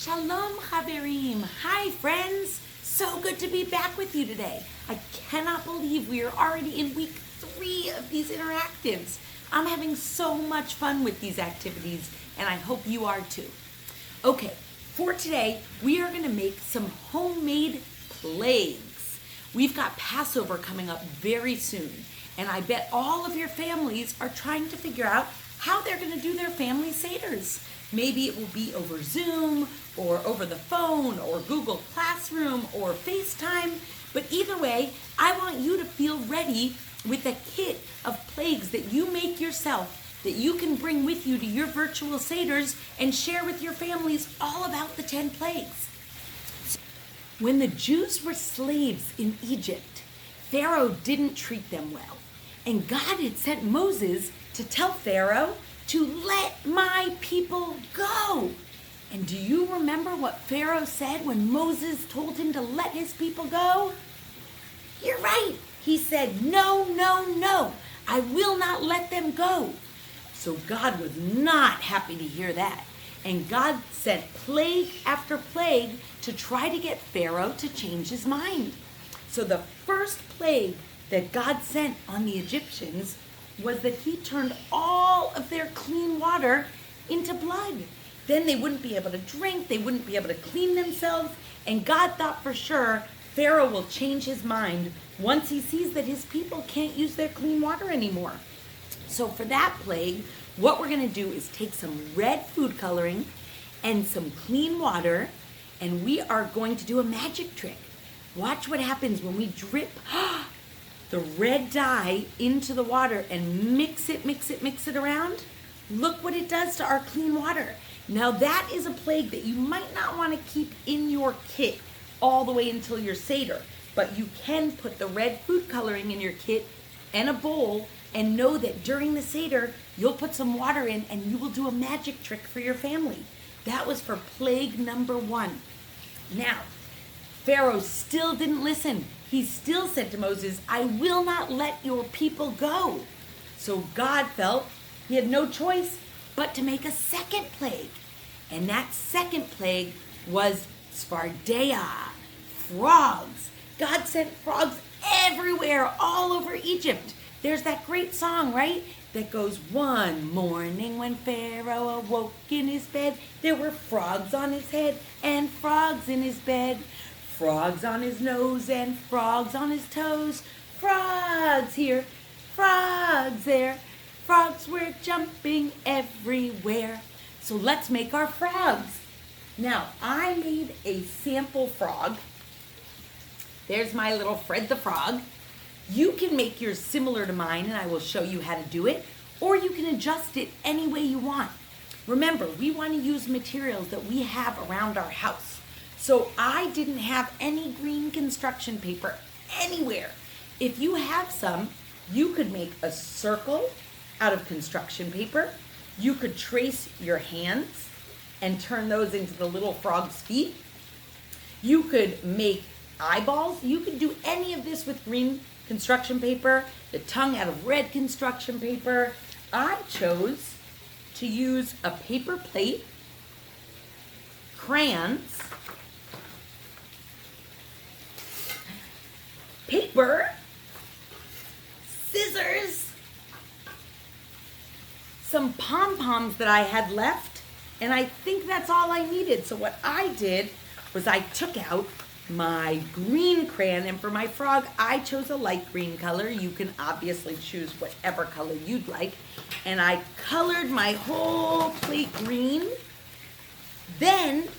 Shalom Chaverim. Hi friends. So good to be back with you today. I cannot believe we are already in week 3 of these interactives. I'm having so much fun with these activities and I hope you are too. Okay, for today we are going to make some homemade plagues. We've got Passover coming up very soon and I bet all of your families are trying to figure out how they're going to do their family seders. Maybe it will be over Zoom or over the phone or Google Classroom or FaceTime. But either way, I want you to feel ready with a kit of plagues that you make yourself that you can bring with you to your virtual seders and share with your families all about the 10 plagues. When the Jews were slaves in Egypt, Pharaoh didn't treat them well. And God had sent Moses to tell Pharaoh to let my people go. And do you remember what Pharaoh said when Moses told him to let his people go? You're right. He said, no, no, no. I will not let them go. So God was not happy to hear that. And God sent plague after plague to try to get Pharaoh to change his mind. So the first plague that God sent on the Egyptians was that he turned all of their clean water into blood. Then they wouldn't be able to drink, they wouldn't be able to clean themselves, and God thought for sure Pharaoh will change his mind once he sees that his people can't use their clean water anymore. So for that plague, what we're going to do is take some red food coloring and some clean water, and we are going to do a magic trick. Watch what happens when we drip the red dye into the water and mix it around. Look what it does to our clean water. Now that is a plague that you might not want to keep in your kit all the way until your Seder, but you can put the red food coloring in your kit and a bowl and know that during the Seder, you'll put some water in and you will do a magic trick for your family. That was for plague number 1. Now, Pharaoh still didn't listen. He still said to Moses, I will not let your people go. So God felt he had no choice but to make a second plague. And that second plague was Spardeia, frogs. God sent frogs everywhere, all over Egypt. There's that great song, right? That goes, one morning when Pharaoh awoke in his bed, there were frogs on his head and frogs in his bed. Frogs on his nose and frogs on his toes. Frogs here, frogs there. Frogs were jumping everywhere. So let's make our frogs. Now, I made a sample frog. There's my little Fred the Frog. You can make yours similar to mine and I will show you how to do it, or you can adjust it any way you want. Remember, we want to use materials that we have around our house. So I didn't have any green construction paper anywhere. If you have some, you could make a circle out of construction paper. You could trace your hands and turn those into the little frog's feet. You could make eyeballs. You could do any of this with green construction paper, the tongue out of red construction paper. I chose to use a paper plate, crayons, paper, scissors, some pom-poms that I had left, and I think that's all I needed. So what I did was I took out my green crayon, and for my frog, I chose a light green color. You can obviously choose whatever color you'd like. And I colored my whole plate green. Then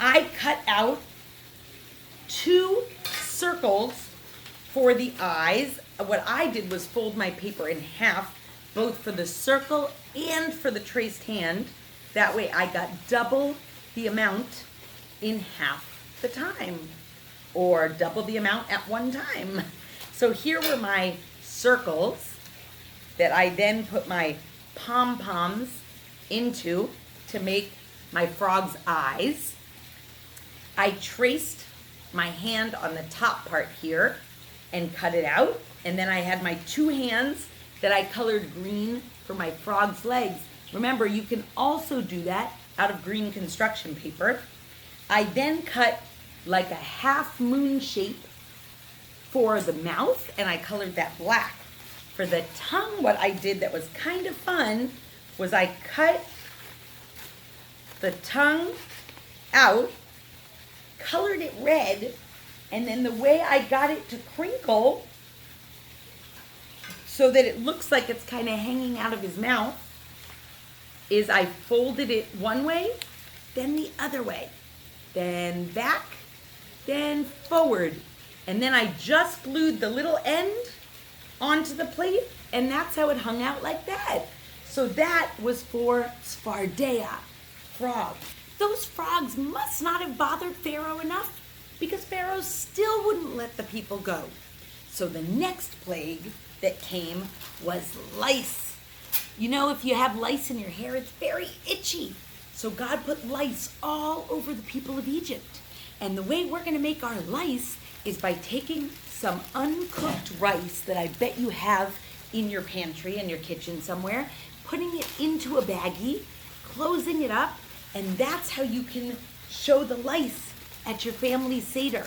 I cut out 2 circles for the eyes. What I did was fold my paper in half, both for the circle and for the traced hand. That way I got double the amount in half the time, or double the amount at one time. So here were my circles that I then put my pom-poms into to make my frog's eyes. I traced my hand on the top part here and cut it out. And then I had my 2 hands that I colored green for my frog's legs. Remember, you can also do that out of green construction paper. I then cut like a half moon shape for the mouth, and I colored that black. For the tongue, what I did that was kind of fun was I cut the tongue out, colored it red, and then the way I got it to crinkle so that it looks like it's kind of hanging out of his mouth is I folded it one way, then the other way, then back, then forward. And then I just glued the little end onto the plate, and that's how it hung out like that. So that was for Sfardea, frog. Those frogs must not have bothered Pharaoh enough, because Pharaoh still wouldn't let the people go. So the next plague that came was lice. You know, if you have lice in your hair, it's very itchy. So God put lice all over the people of Egypt. And the way we're going to make our lice is by taking some uncooked rice that I bet you have in your pantry, in your kitchen somewhere, putting it into a baggie, closing it up, and that's how you can show the lice at your family seder.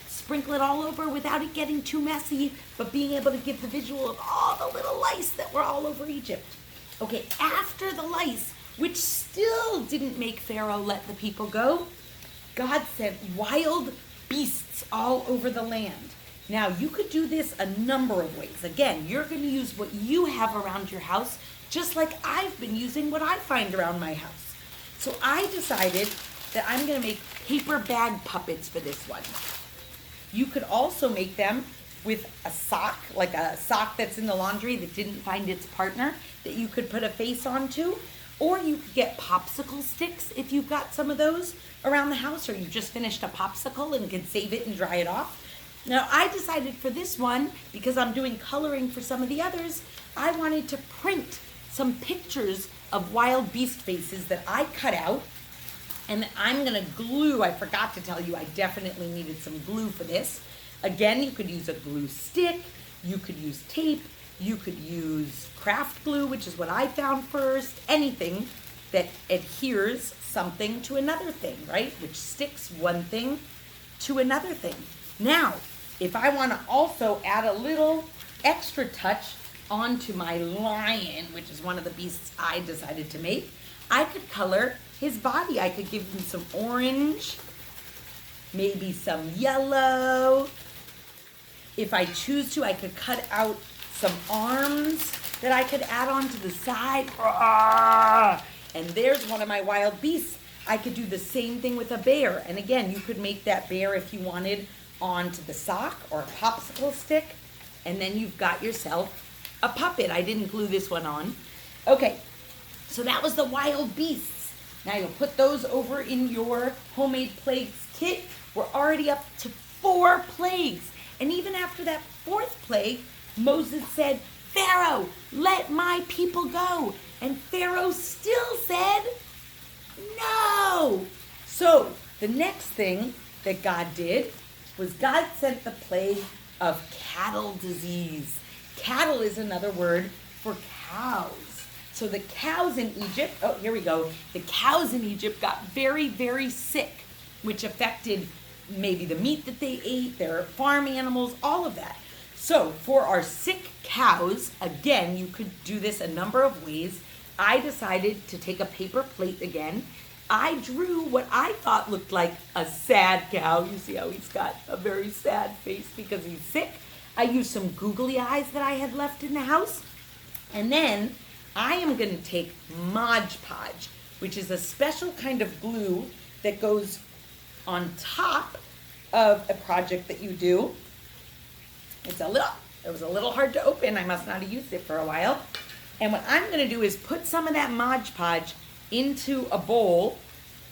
Sprinkle it all over without it getting too messy, but being able to give the visual of all the little lice that were all over Egypt. Okay, after the lice, which still didn't make Pharaoh let the people go, God sent wild beasts all over the land. Now, you could do this a number of ways. Again, you're going to use what you have around your house, just like I've been using what I find around my house. So I decided that I'm going to make paper bag puppets for this one. You could also make them with a sock, like a sock that's in the laundry that didn't find its partner, that you could put a face onto. Or you could get popsicle sticks if you've got some of those around the house, or you just finished a popsicle and can save it and dry it off. Now, I decided for this one, because I'm doing coloring for some of the others, I wanted to print some pictures of wild beast faces that I cut out, and I'm going to glue. I forgot to tell you, I definitely needed some glue for this. Again, you could use a glue stick, you could use tape, you could use craft glue, which is what I found first, anything that adheres something to another thing, right? Which sticks one thing to another thing. Now, if I want to also add a little extra touch onto my lion, which is one of the beasts I decided to make, I could color his body. I could give him some orange, maybe some yellow. If I choose to, I could cut out some arms that I could add on to the side. And there's one of my wild beasts. I could do the same thing with a bear. And again, you could make that bear if you wanted onto the sock or a popsicle stick. And then you've got yourself a puppet. I didn't glue this one on. Okay, so that was the wild beasts. Now you'll put those over in your homemade plagues kit. We're already up to 4 plagues. And even after that 4th plague, Moses said, Pharaoh, let my people go. And Pharaoh still said, no. So the next thing that God did was God sent the plague of cattle disease. Cattle is another word for cows. So the cows in Egypt, oh, here we go. The cows in Egypt got very, very sick, which affected maybe the meat that they ate, their farm animals, all of that. So for our sick cows, again, you could do this a number of ways. I decided to take a paper plate again. I drew what I thought looked like a sad cow. You see how he's got a very sad face because he's sick. I used some googly eyes that I had left in the house. And then I am going to take Mod Podge, which is a special kind of glue that goes on top of a project that you do. It was a little hard to open. I must not have used it for a while. And what I'm going to do is put some of that Mod Podge into a bowl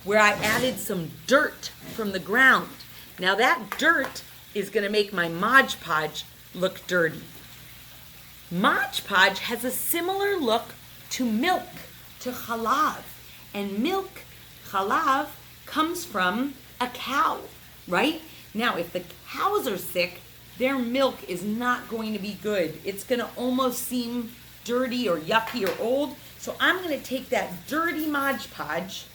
where I added some dirt from the ground. Now that dirt is going to make my Mod Podge look dirty. Mod Podge has a similar look to milk, to chalav. And milk, chalav, comes from a cow, right? Now, if the cows are sick, their milk is not going to be good. It's going to almost seem dirty or yucky or old. So I'm going to take that dirty Mod Podge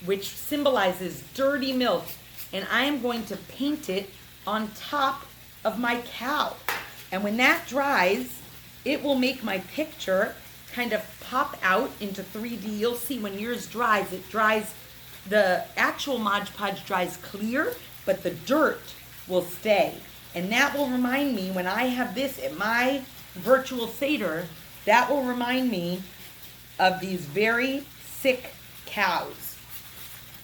which symbolizes dirty milk, and I am going to paint it on top of my cow. And when that dries, it will make my picture kind of pop out into 3D. You'll see when yours dries, the actual Mod Podge dries clear, but the dirt will stay. And that will remind me when I have this at my virtual seder, that will remind me of these very sick cows.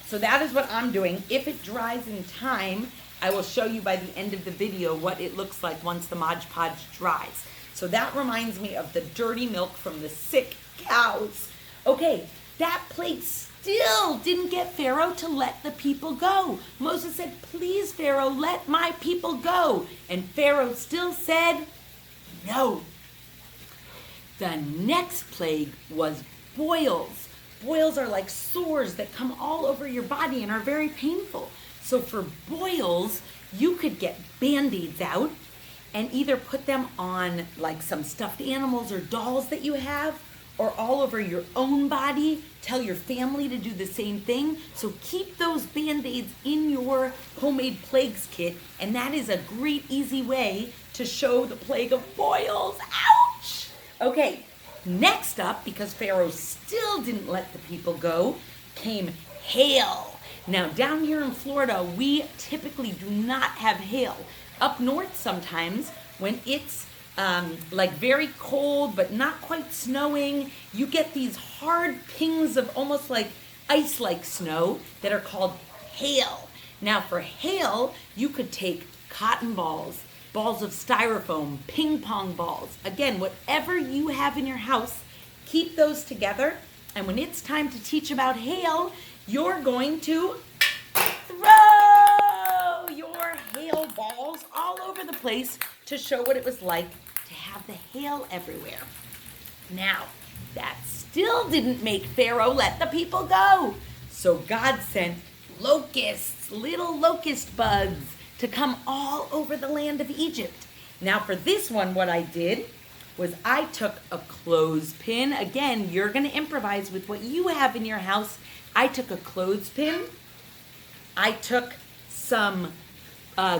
So that is what I'm doing. If it dries in time, I will show you by the end of the video what it looks like once the Mod Podge dries. So that reminds me of the dirty milk from the sick cows. Okay, that plague still didn't get Pharaoh to let the people go. Moses said, please, Pharaoh, let my people go. And Pharaoh still said, no. The next plague was boils. Boils are like sores that come all over your body and are very painful. So for boils, you could get Band-Aids out and either put them on like some stuffed animals or dolls that you have, or all over your own body. Tell your family to do the same thing. So keep those Band-Aids in your homemade plagues kit, and that is a great easy way to show the plague of boils. Ouch! Okay, next up, because Pharaoh still didn't let the people go, came hail. Now down here in Florida, we typically do not have hail. Up north sometimes, when it's like very cold but not quite snowing, you get these hard pings of almost like ice-like snow that are called hail. Now for hail, you could take cotton balls, balls of styrofoam, ping pong balls. Again, whatever you have in your house, keep those together. And when it's time to teach about hail, you're going to throw your hail balls all over the place to show what it was like to have the hail everywhere. Now, that still didn't make Pharaoh let the people go. So God sent locusts, little locust bugs, to come all over the land of Egypt. Now for this one, what I did was I took a clothespin. Again, you're going to improvise with what you have in your house. I took a clothespin. I took some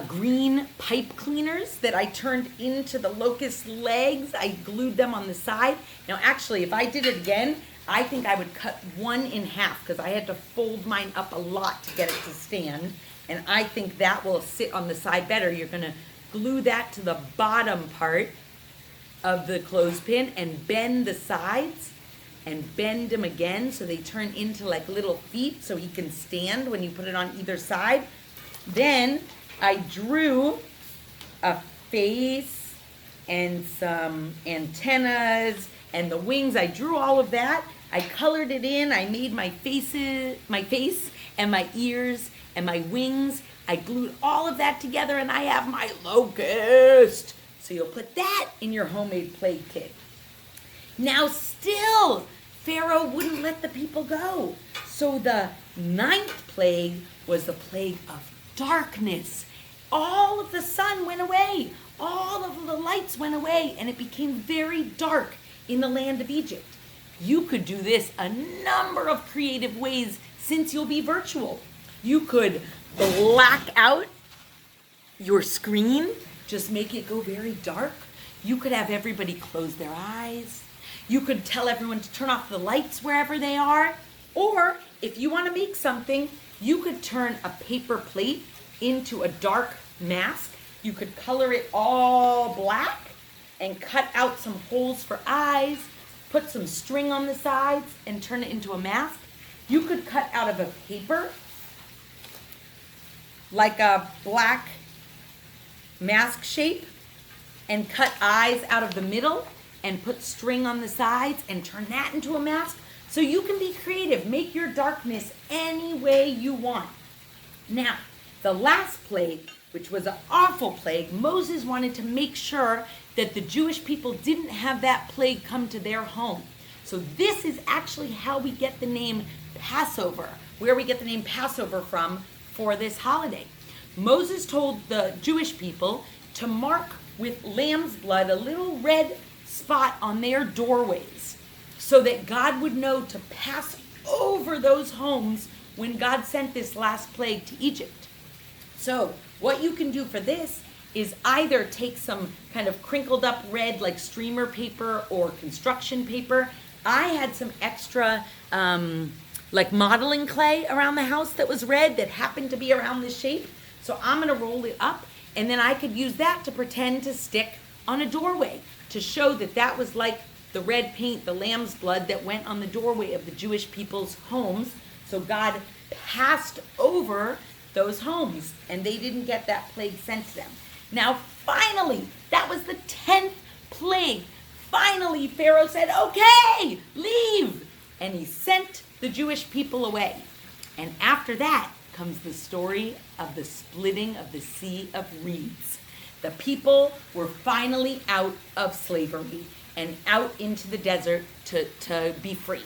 green pipe cleaners that I turned into the locust legs. I glued them on the side. Now actually, if I did it again, I think I would cut one in half because I had to fold mine up a lot to get it to stand. And I think that will sit on the side better. You're going to glue that to the bottom part of the clothespin and bend the sides and bend them again so they turn into like little feet so he can stand when you put it on either side. Then I drew a face and some antennas and the wings. I drew all of that. I colored it in. I made my face and my ears and my wings. I glued all of that together and I have my locust. So you'll put that in your homemade plague kit. Now still, Pharaoh wouldn't let the people go. So the 9th plague was the plague of darkness. All of the sun went away. All of the lights went away and it became very dark in the land of Egypt. You could do this a number of creative ways since you'll be virtual. You could black out your screen, just make it go very dark. You could have everybody close their eyes. You could tell everyone to turn off the lights wherever they are. Or if you want to make something, you could turn a paper plate into a dark mask. You could color it all black and cut out some holes for eyes, put some string on the sides and turn it into a mask. You could cut out of a paper like a black mask shape and cut eyes out of the middle and put string on the sides and turn that into a mask. So you can be creative. Make your darkness any way you want. Now, the last plague, which was an awful plague, Moses wanted to make sure that the Jewish people didn't have that plague come to their home. So this is actually how we get the name Passover, where we get the name Passover from for this holiday. Moses told the Jewish people to mark with lamb's blood a little red spot on their doorways so that God would know to pass over those homes when God sent this last plague to Egypt. So what you can do for this is either take some kind of crinkled up red like streamer paper or construction paper. I had some extra like modeling clay around the house that was red that happened to be around this shape. So I'm gonna roll it up, and then I could use that to pretend to stick on a doorway to show that that was like the red paint, the lamb's blood that went on the doorway of the Jewish people's homes. So God passed over those homes and they didn't get that plague sent to them. Now finally, that was the 10th plague. Finally, Pharaoh said, okay, leave. And he sent the Jewish people away. And after that comes the story of the splitting of the Sea of Reeds. The people were finally out of slavery and out into the desert to be free.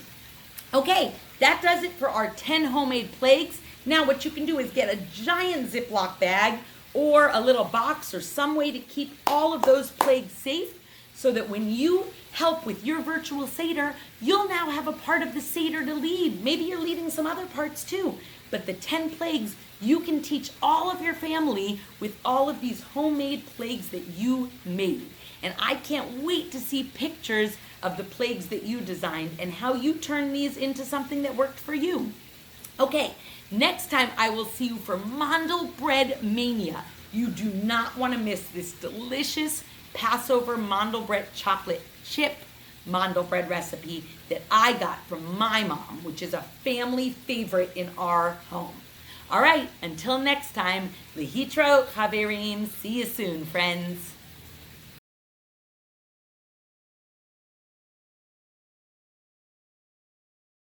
Okay, that does it for our 10 homemade plagues. Now what you can do is get a giant Ziploc bag or a little box or some way to keep all of those plagues safe so that when you help with your virtual seder, you'll now have a part of the seder to lead. Maybe you're leading some other parts too. But the 10 plagues, you can teach all of your family with all of these homemade plagues that you made. And I can't wait to see pictures of the plagues that you designed and how you turn these into something that worked for you. Okay, next time I will see you for Mandel Bread Mania. You do not want to miss this delicious Passover Mandel Bread chocolate chip Mandel bread recipe that I got from my mom, which is a family favorite in our home. All right, until next time, Lehitro Chaverim. See you soon, friends.